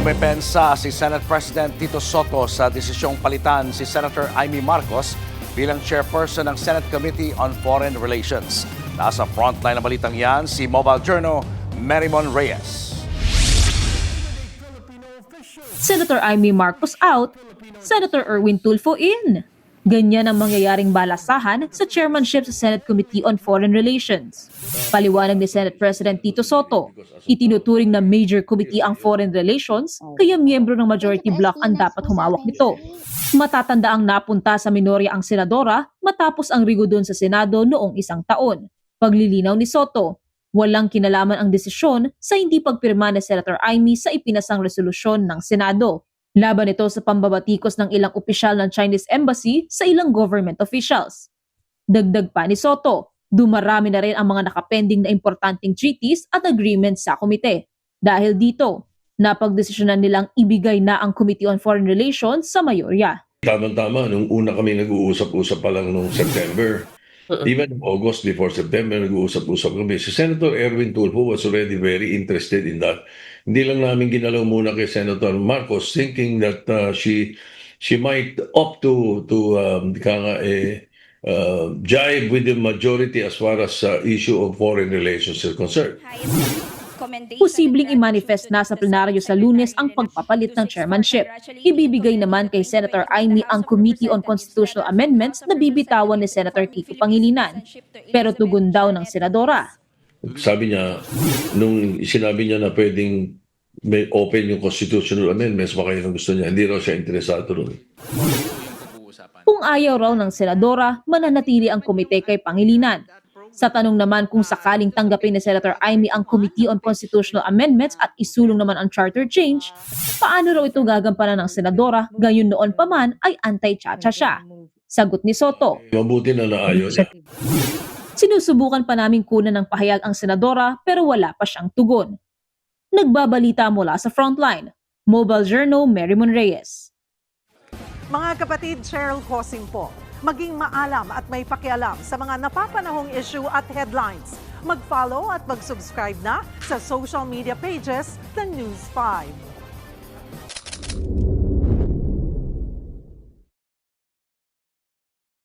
Dumepensa si Senate President Tito Soto sa desisyong palitan si Senator Amy Marcos bilang chairperson ng Senate Committee on Foreign Relations. Nasa frontline na balitang yan si Mobile Journal Merimon Reyes. Senator Amy Marcos out, Senator Erwin Tulfo in. Ganyan ang mangyayaring balasahan sa chairmanship sa Senate Committee on Foreign Relations. Paliwanag ni Senate President Tito Soto, itinuturing na major committee ang Foreign Relations, kaya miyembro ng majority bloc ang dapat humawak nito. Matatanda ang napunta sa minorya ang senadora matapos ang rigodon sa Senado noong isang taon. Paglilinaw ni Soto, walang kinalaman ang desisyon sa hindi pagpirma ni Senator Amy sa ipinasang resolusyon ng Senado. Laban ito sa pambabatikos ng ilang opisyal ng Chinese Embassy sa ilang government officials. Dagdag pa ni Soto, dumarami na rin ang mga nakapending na importanteng treaties at agreements sa komite. Dahil dito, napagdesisyonan nilang ibigay na ang Committee on Foreign Relations sa mayorya. Tama-tama, nung una kami nag-uusap-usap pa lang nung September. Even August before September, nag-uusap-usap kami. Si Senator Erwin Tulfo was already very interested in that. Hindi lang namin ginalaw muna kay Senator Marcos thinking that she might opt to jive with the majority as far as issue of foreign relations is concerned. Posibleng i-manifest na sa plenaryo sa Lunes ang pagpapalit ng chairmanship. Ibibigay naman kay Senator Amy ang Committee on Constitutional Amendments na bibitawan ni Senator Kiko Pangilinan. Pero tugon daw ng senadora. Sabi niya, nung sinabi niya na pwedeng may open yung constitutional amendments, baka yun ang gusto niya. Hindi raw siya interesado ron. Kung ayaw raw ng senadora, mananatili ang komite kay Pangilinan. Sa tanong naman kung sakaling tanggapin ni Senator Amy ang Committee on Constitutional Amendments at isulong naman ang charter change, paano raw ito gagampanan ng senadora gayon noon pa man ay anti-chacha siya? Sagot ni Soto, Mabuti na naayon niya. sinusubukan pa naming kunan ng pahayag ang senadora pero wala pa siyang tugon. Nagbabalita mula sa Frontline, Mobile Journal Merimon Reyes. Mga kapatid, Cheryl Cosing po. Maging maalam at may pakialam sa mga napapanahong issue at headlines. Mag-follow at mag-subscribe na sa social media pages ng News 5.